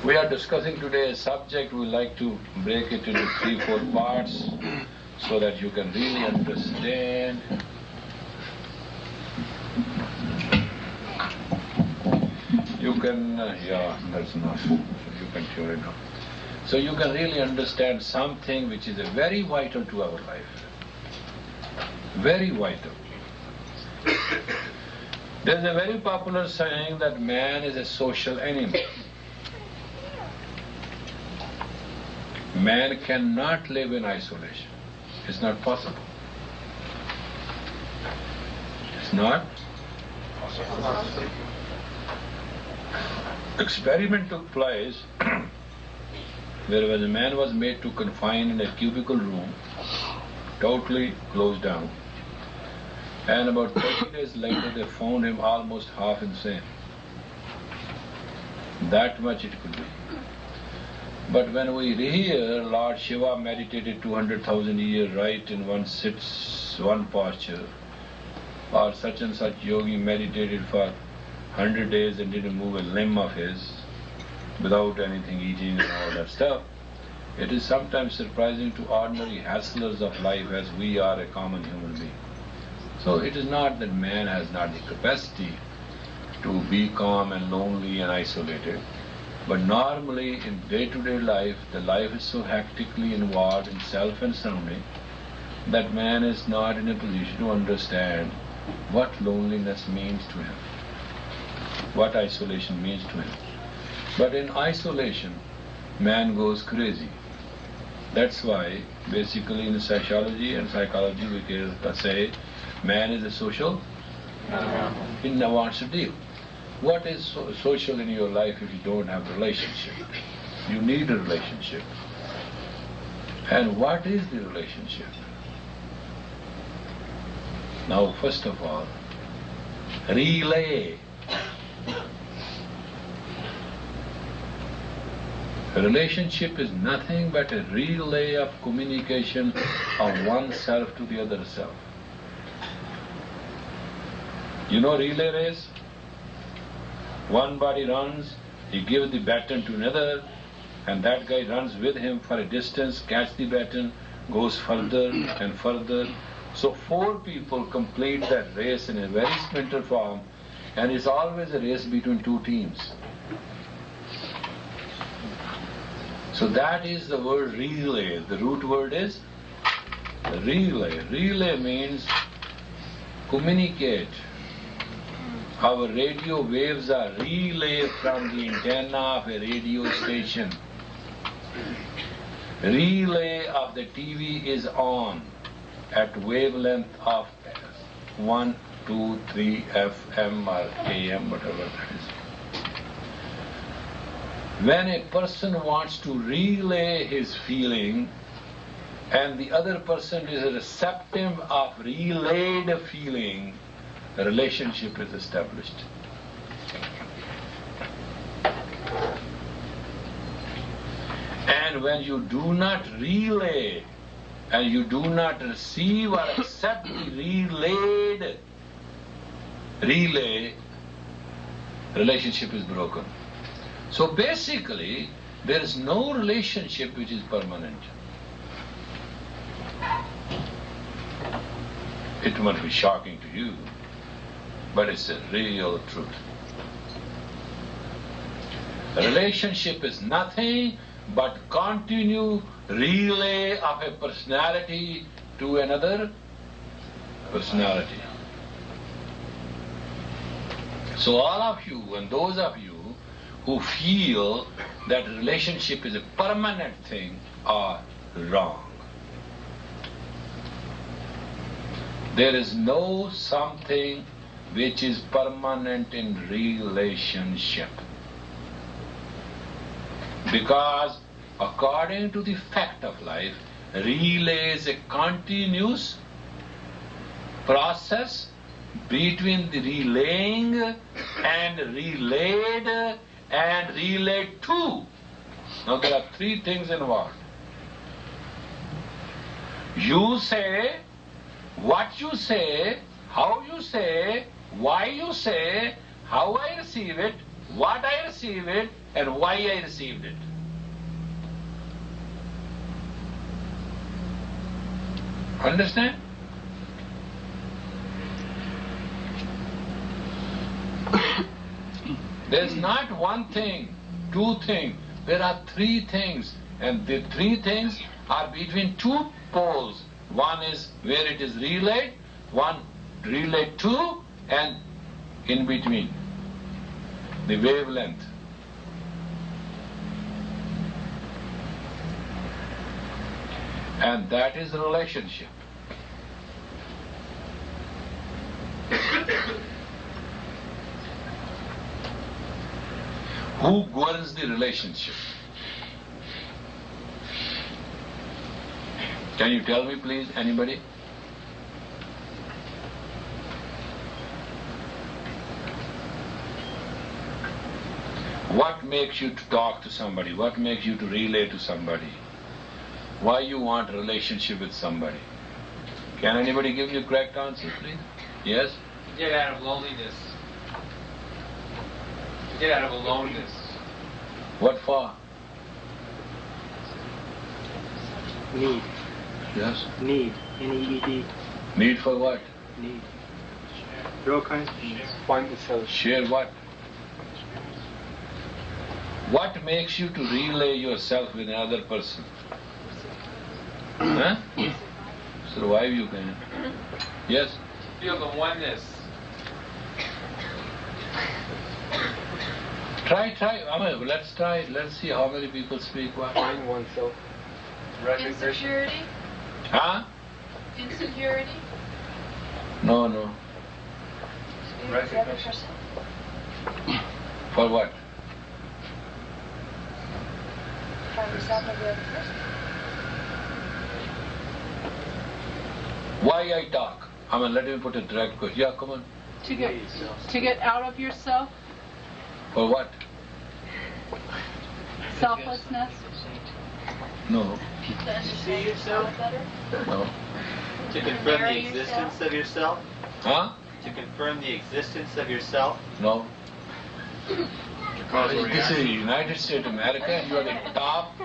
We are discussing today a subject. We like to break it into 3-4 parts so that you can really understand. You can, that's enough. So you can tune it off. So you can really understand something which is very vital to our life. Very vital. There's a very popular saying that man is a social animal. Man cannot live in isolation. It's not possible. It's not possible. Experiment took place where a man was made to confine in a cubicle room, totally closed down. And about 30 days later they found him almost half insane. That much it could be. But when we hear Lord Shiva meditated 200,000 years right in one sits, one posture, or such and such yogi meditated for 100 days and didn't move a limb of his without anything eating and all that stuff, it is sometimes surprising to ordinary hustlers of life as we are a common human being. So it is not that man has not the capacity to be calm and lonely and isolated, but normally in day-to-day life, the life is so hectically involved in self and surrounding that man is not in a position to understand what loneliness means to him, what isolation means to him. But in isolation, man goes crazy. That's why basically in sociology and psychology we can say man is a social animal. He never wants to deal. What is social in your life if you don't have a relationship? You need a relationship. And what is the relationship? Now, first of all, relay. A relationship is nothing but a relay of communication of oneself to the other self. You know relay race? One body runs, he gives the baton to another, and that guy runs with him for a distance, catches the baton, goes further and further. So 4 people complete that race in a very splinter form, and it's always a race between 2 teams. So that is the word relay. The root word is relay. Relay means communicate. Our radio waves are relayed from the antenna of a radio station. Relay of the TV is on at wavelength of 1, 2, 3 FM or AM, whatever that is. When a person wants to relay his feeling and the other person is receptive of relayed feeling, a relationship is established. And when you do not relay and you do not receive or accept the relayed relay, relationship is broken. So basically, there is no relationship which is permanent. It must be shocking to you, but it's a real truth. A relationship is nothing but continued relay of a personality to another personality. So all of you and those of you who feel that relationship is a permanent thing are wrong. There is no something which is permanent in relationship. Because according to the fact of life, relay is a continuous process between the relaying and relayed and relayed to. Now there are 3 things involved. You say, what you say, how you say, why you say, how I receive it, what I received it and why I received it. Understand? There's not one thing, two things. There are three things, and the three things are between two poles. One is where it is relayed, one relayed to, and in between, the wavelength. And that is the relationship. Who governs the relationship? Can you tell me, please, anybody? What makes you to talk to somebody? What makes you to relay to somebody? Why you want a relationship with somebody? Can anybody give me a correct answer, please? Yes? Get out of loneliness. Get out of aloneness. What for? Need. Yes? Need. N-E-E-D. Need for what? Need. There are all kinds of things. Find the self. Share what? What makes you to relay yourself with another person? Huh? Survive you can. Yes? Feel the oneness. Try. Let's try. Let's see how many people speak what. Find oneself. Insecurity? Huh? Insecurity? No. With the other person? For what? Find yourself with the other person? Why I talk? Let me put a direct question. Yeah, come on. To get out of yourself, For what? selflessness. No. To understand yourself better? No. To confirm the existence of yourself? Huh? To confirm the existence of yourself? No. This is United States of America and you are the top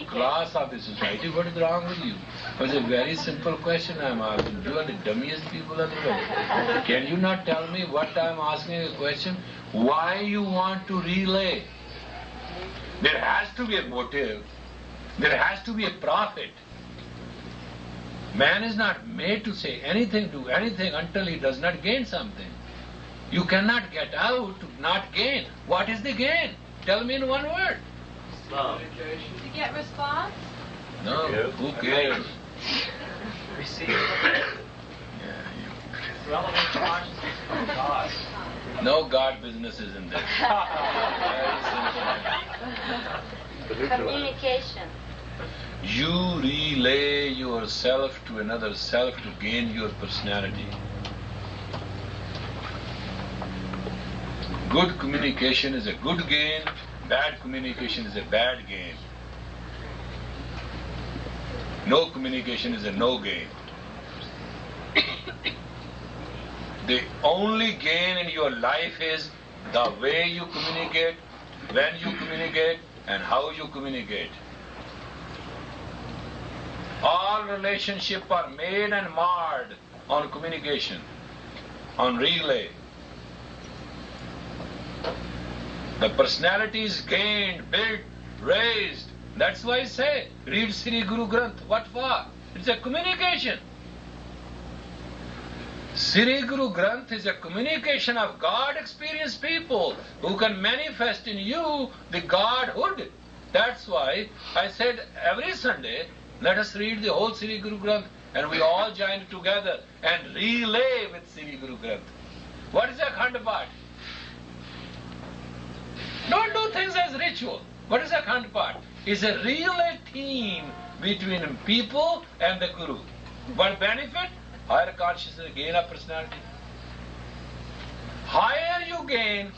class of the society. What is wrong with you? It's a very simple question I am asking. You are the dumbest people in the world. Can you not tell me what I am asking a question? Why you want to relay? There has to be a motive. There has to be a profit. Man is not made to say anything, do anything until he does not gain something. You cannot get out to not gain. What is the gain? Tell me in one word. Love. To get response? No, who cares? Receive. Yeah, Relevant consciousness from God. no God business is in there. Very simple. Communication. You relay yourself to another self to gain your personality. Good communication is a good gain, bad communication is a bad gain. No communication is a no gain. The only gain in your life is the way you communicate, when you communicate, and how you communicate. All relationships are made and marred on communication, on relay. The personality is gained, built, raised. That's why I say, read Sri Guru Granth. What for? It's a communication. Sri Guru Granth is a communication of God experienced people who can manifest in you the Godhood. That's why I said every Sunday, let us read the whole Sri Guru Granth and we all join together and relay with Sri Guru Granth. What is Akhand Path? Don't do things as ritual. What is Akhand Path? It's a relay theme between people and the Guru. What benefit? Higher consciousness, gain of personality. Higher you gain,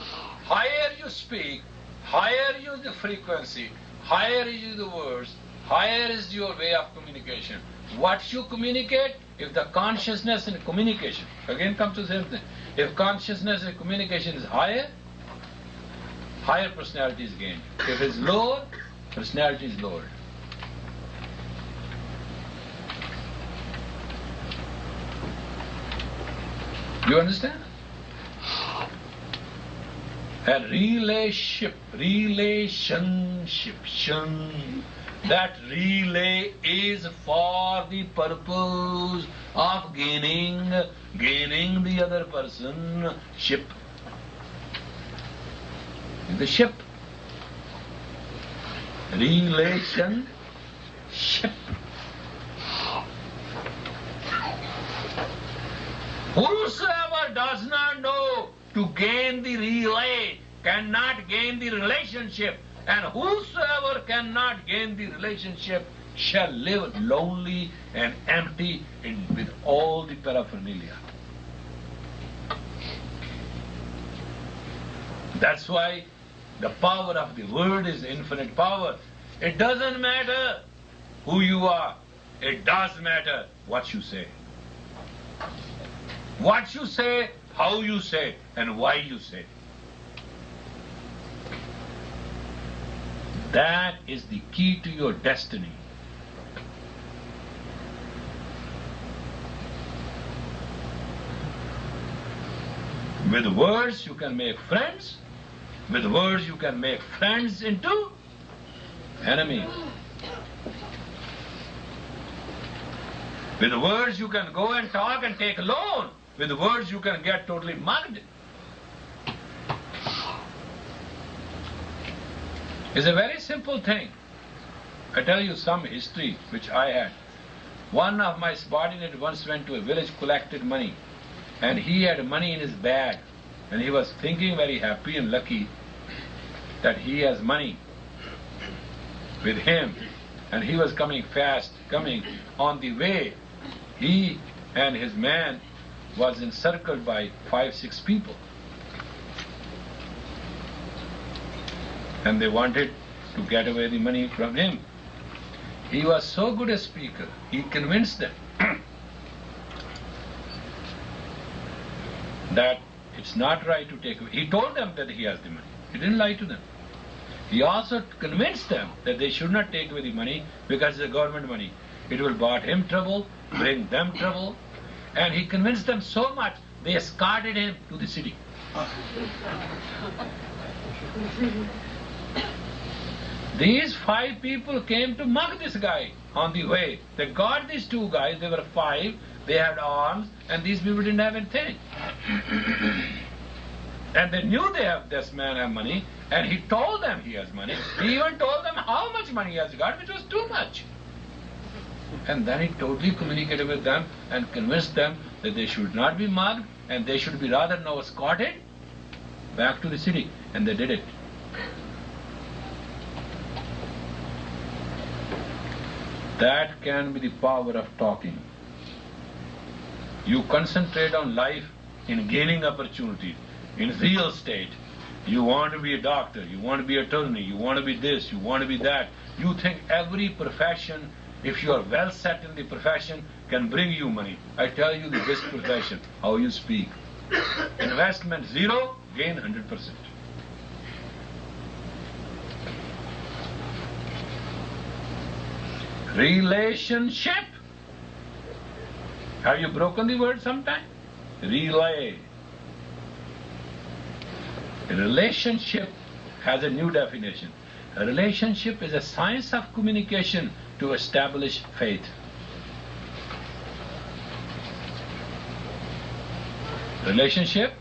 higher you speak, higher is the frequency, higher is the words, higher is your way of communication. What you communicate, if the consciousness and communication, again comes to the same thing, if consciousness and communication is higher, higher personality is gained. If it's lower, personality is lowered. You understand? A relationship, that relay is for the purpose of gaining the other person ship. The ship. Relationship. Whosoever does not know to gain the relay cannot gain the relationship, and whosoever cannot gain the relationship shall live lonely and empty with all the paraphernalia. That's why the power of the word is infinite power. It doesn't matter who you are. It does matter what you say. What you say, how you say, and why you say. That is the key to your destiny. With words you can make friends. With words you can make friends into enemies. With words you can go and talk and take a loan. With words you can get totally mugged. It's a very simple thing. I tell you some history which I had. One of my subordinates once went to a village, collected money, and he had money in his bag, and he was thinking very happy and lucky that he has money with him, and he was coming fast, coming on the way. He and his man was encircled by 5-6 people, and they wanted to get away the money from him. He was so good a speaker, he convinced them that it's not right to take away. He told them that he has the money. He didn't lie to them. He also convinced them that they should not take away the money because it's government money. It will brought him trouble, bring them trouble. And he convinced them so much, they escorted him to the city. These 5 people came to mug this guy on the way. They got these 2 guys, they were 5, they had arms, and these people didn't have anything. And they knew this man had money, and he told them he has money. He even told them how much money he has got, which was too much. And then he totally communicated with them and convinced them that they should not be mugged and they should be rather now escorted back to the city. And they did it. That can be the power of talking. You concentrate on life in gaining opportunities, in real estate. You want to be a doctor, you want to be an attorney, you want to be this, you want to be that. You think every profession, if you are well set in the profession, can bring you money. I tell you the best profession, how you speak. Investment 0, gain 100%. Relationship. Have you broken the word sometime? Relay. A relationship has a new definition. A relationship is a science of communication to establish faith. Relationship?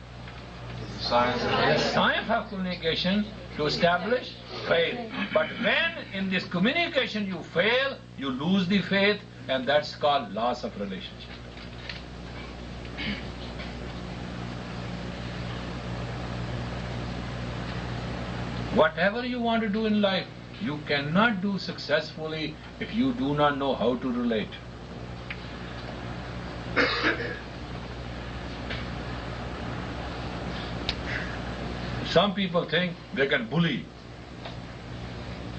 Science of communication to establish faith. But when in this communication you fail, you lose the faith, and that's called loss of relationship. Whatever you want to do in life, you cannot do successfully if you do not know how to relate. Some people think they can bully.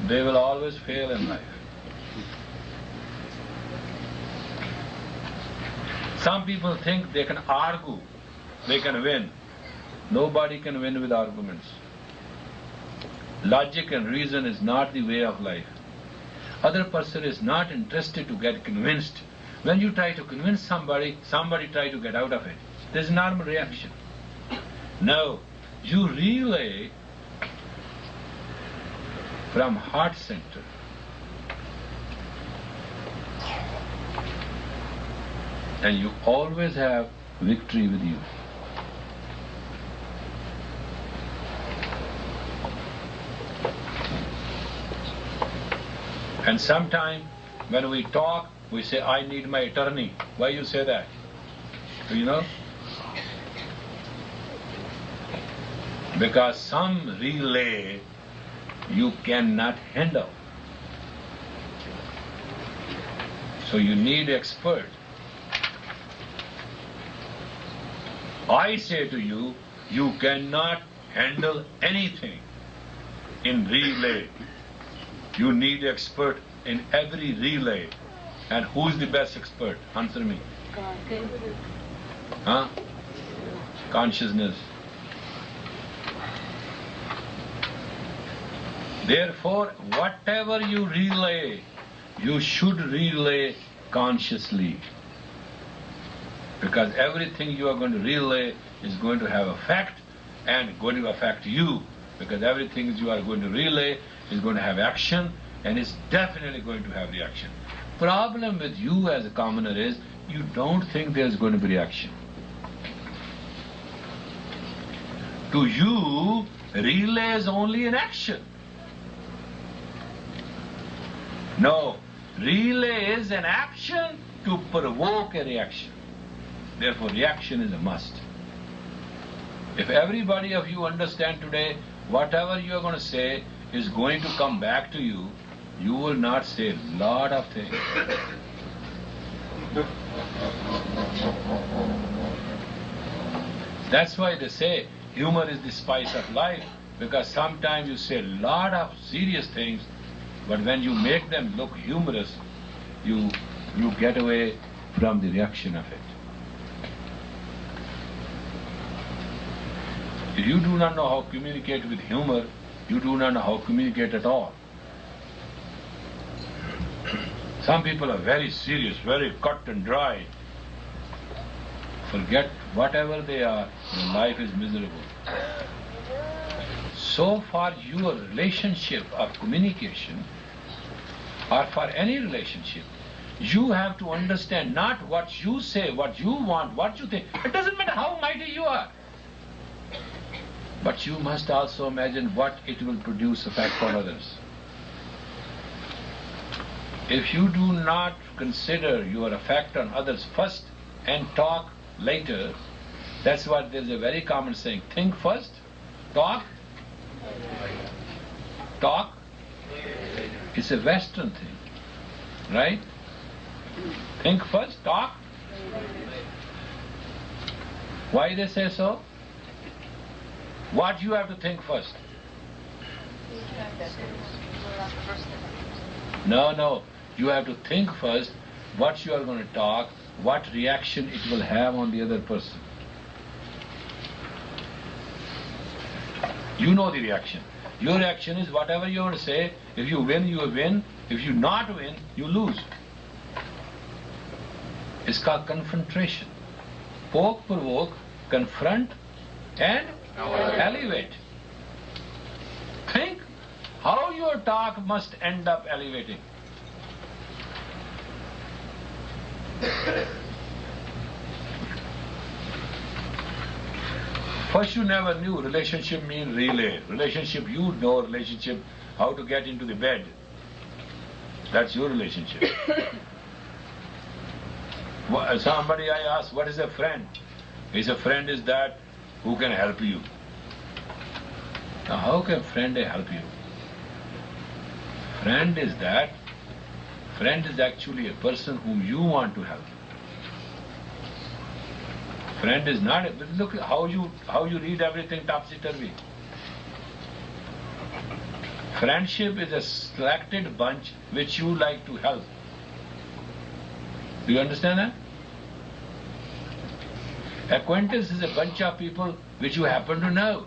They will always fail in life. Some people think they can argue, they can win. Nobody can win with arguments. Logic and reason is not the way of life. Other person is not interested to get convinced. When you try to convince somebody, somebody try to get out of it. There's a normal reaction. No, you relay from heart center. And you always have victory with you. And sometimes when we talk, we say, I need my attorney. Why you say that? Do you know? Because some relay you cannot handle. So you need expert. I say to you, you cannot handle anything in relay. You need expert in every relay. And who's the best expert? Answer me. Huh? Consciousness. Therefore, whatever you relay, you should relay consciously. Because everything you are going to relay is going to have effect and going to affect you. Because everything you are going to relay is going to have action and is definitely going to have reaction. Problem with you as a commoner is you don't think there's going to be reaction. To you, relay is only an action. No, relay is an action to provoke a reaction. Therefore, reaction is a must. If everybody of you understand today, whatever you are going to say is going to come back to you, you will not say a lot of things. That's why they say humor is the spice of life, because sometimes you say a lot of serious things, but when you make them look humorous, you get away from the reaction of it. If you do not know how to communicate with humor, you do not know how to communicate at all. Some people are very serious, very cut and dry. Forget whatever they are, your life is miserable. So far your relationship of communication, or for any relationship, you have to understand not what you say, what you want, what you think. It doesn't matter how mighty you are. But you must also imagine what it will produce effect on others. If you do not consider your effect on others first and talk later, that's what there's a very common saying, think first, talk. Talk. It's a Western thing, right? Think first, talk. Why they say so? What you have to think first? No. You have to think first what you are going to talk, what reaction it will have on the other person. You know the reaction. Your reaction is whatever you want to say. If you win, you win. If you not win, you lose. It's called confrontation. Poke, provoke, confront, and elevate. Think how your talk must end up elevating. First you never knew relationship mean relay. Relationship, you know relationship, how to get into the bed. That's your relationship. Somebody I asked, what is a friend? He said, a friend is that who can help you. Now how can friend help you? Friend is that, friend is actually a person whom you want to help. Friend is not, look how you read everything topsy-turvy. Friendship is a selected bunch which you like to help. Do you understand that? Acquaintance is a bunch of people which you happen to know.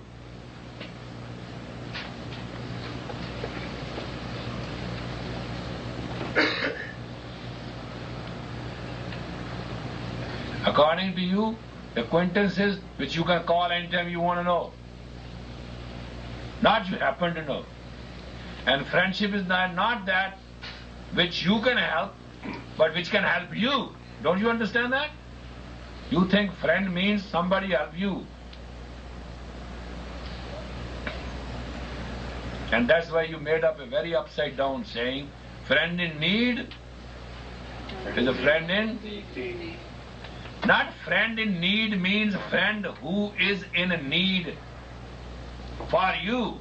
According to you, acquaintances which you can call anytime you want to know. Not you happen to know. And friendship is not that which you can help, but which can help you. Don't you understand that? You think friend means somebody help you. And that's why you made up a very upside down saying, friend in need is a friend in need. Not friend in need means friend who is in need for you.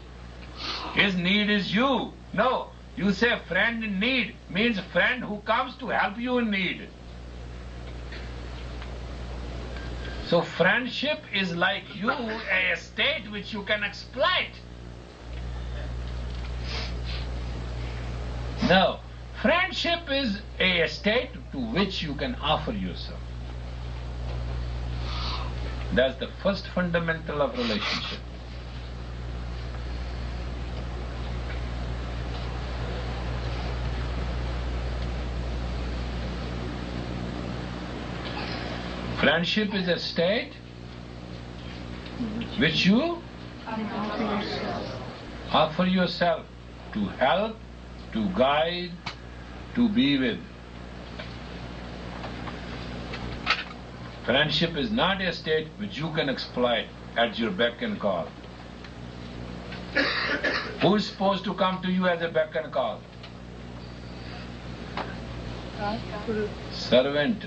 His need is you. No, you say friend in need means friend who comes to help you in need. So friendship is like you, a state which you can exploit. No, friendship is a state to which you can offer yourself. That's the first fundamental of relationship. Friendship is a state which you offer yourself to help, to guide, to be with. Friendship is not a state which you can exploit at your beck and call. Who is supposed to come to you as a beck and call? Servant.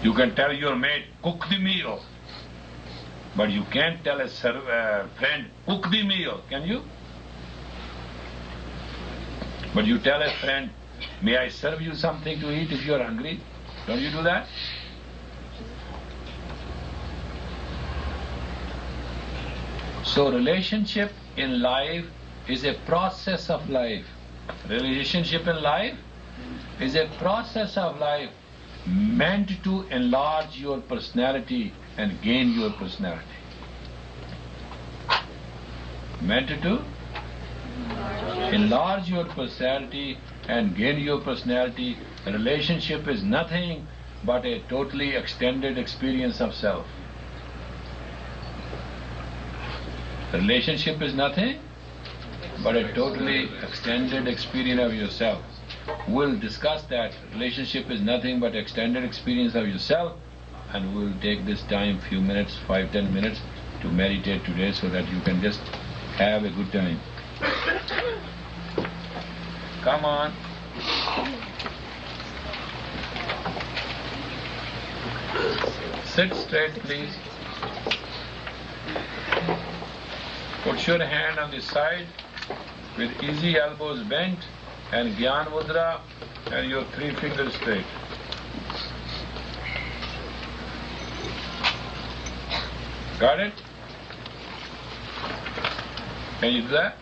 You can tell your mate, cook the meal. But you can't tell a friend, cook the meal, can you? But you tell a friend, may I serve you something to eat if you are hungry? Don't you do that? So relationship in life is a process of life. Relationship in life is a process of life meant to enlarge your personality and gain your personality. Meant to enlarge your personality and gain your personality. A relationship is nothing but a totally extended experience of self. A relationship is nothing but a totally extended experience of yourself. We'll discuss that. Relationship is nothing but extended experience of yourself, and we'll take this time, few minutes, 5-10 minutes, to meditate today so that you can just have a good time. Come on. Sit straight, please. Put your hand on the side with easy elbows bent and Gyan Mudra and your 3 fingers straight. Got it? Can you do that?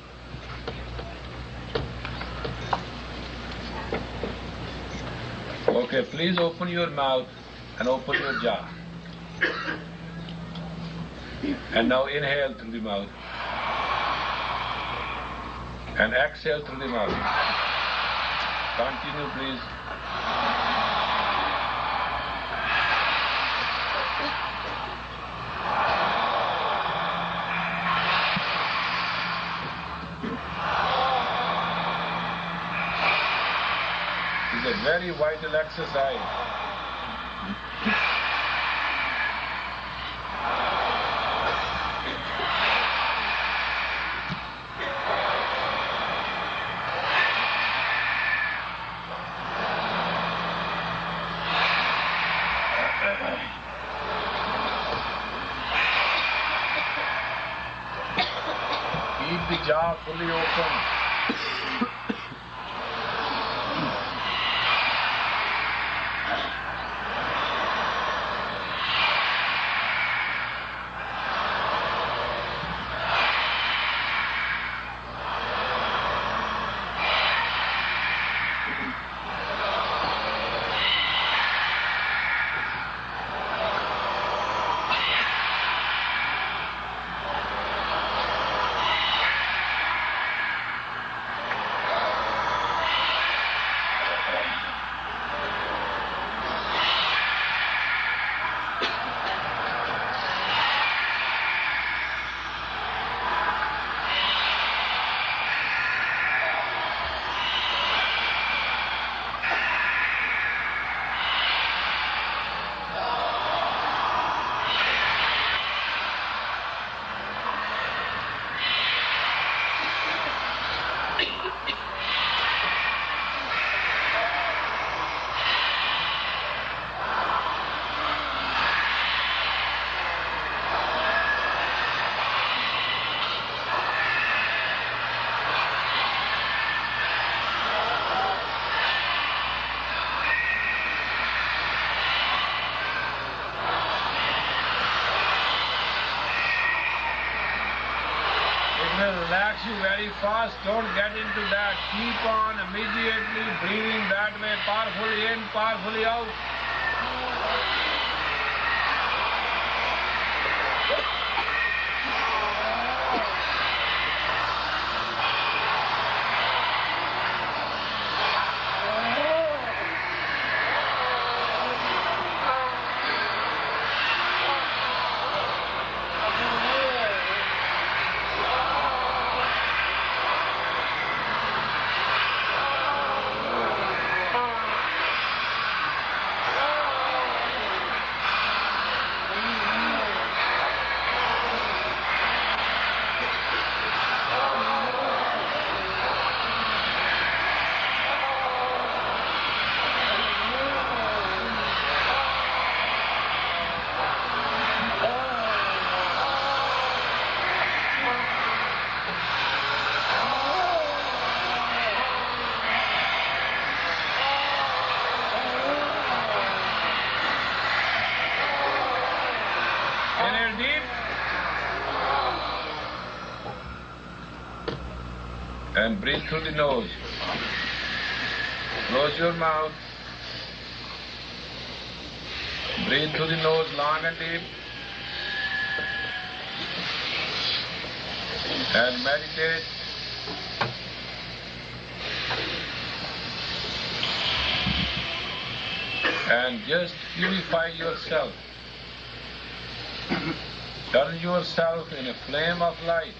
Okay, please open your mouth and open your jaw. And now inhale through the mouth. And exhale through the mouth. Continue, please. It's a very vital exercise. Keep the jaw fully open. very fast. Don't get into that. Keep on immediately breathing that way. Powerfully in, powerfully out. Inhale deep. And breathe through the nose. Close your mouth. Breathe through the nose long and deep. And meditate. And just purify yourself. Turn yourself in a flame of light.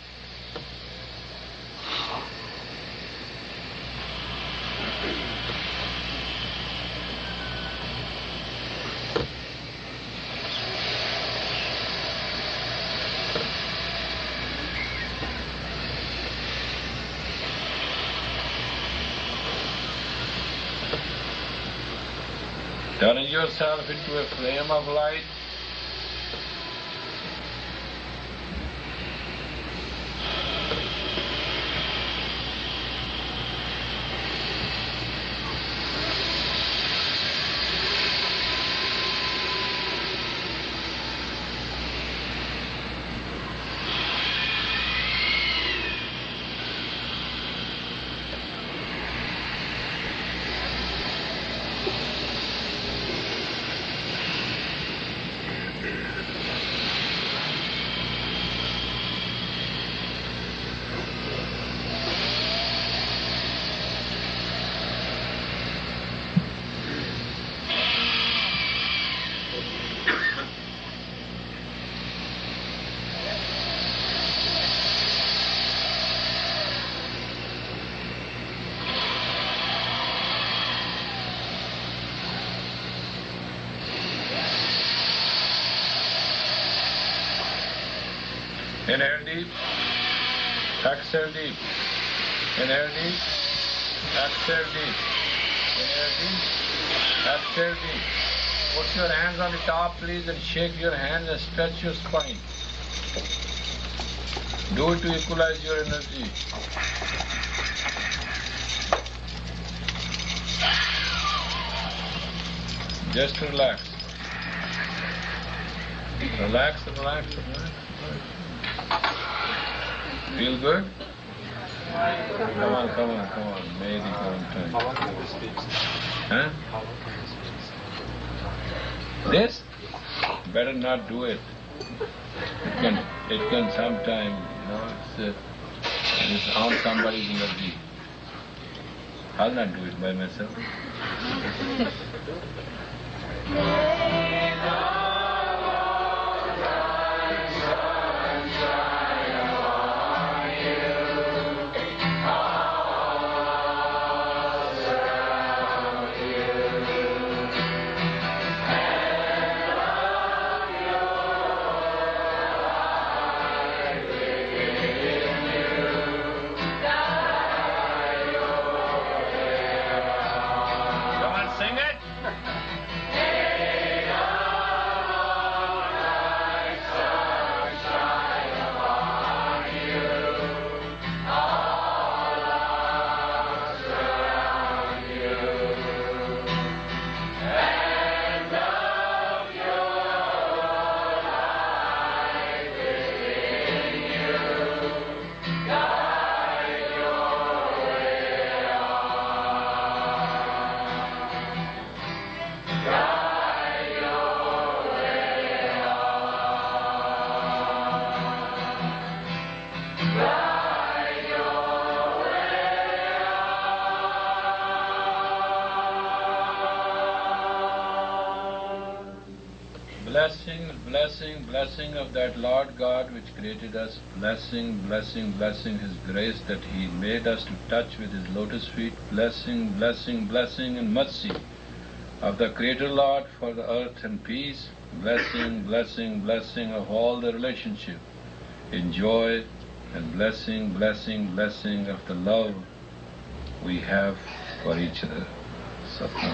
Turn yourself into a flame of light. Inhale deep, exhale deep. Inhale deep, exhale deep. Inhale deep, exhale deep. Put your hands on the top, please, and shake your hands and stretch your spine. Do it to equalize your energy. Just relax. Relax, relax, relax. Feel good? Come on, come on, come on. Maybe one time. How long can this be? Huh? How long can this This? be? Better not do it. It can sometime, it's on somebody's energy. I'll not do it by myself. Come on, sing it. blessing, blessing, blessing of that Lord God which created us, blessing, blessing, blessing His grace that He made us to touch with His lotus feet, blessing, blessing, blessing and mercy of the Creator Lord for the earth and peace, blessing, blessing, blessing of all the relationship, in joy and blessing, blessing, blessing of the love we have for each other. Satnam.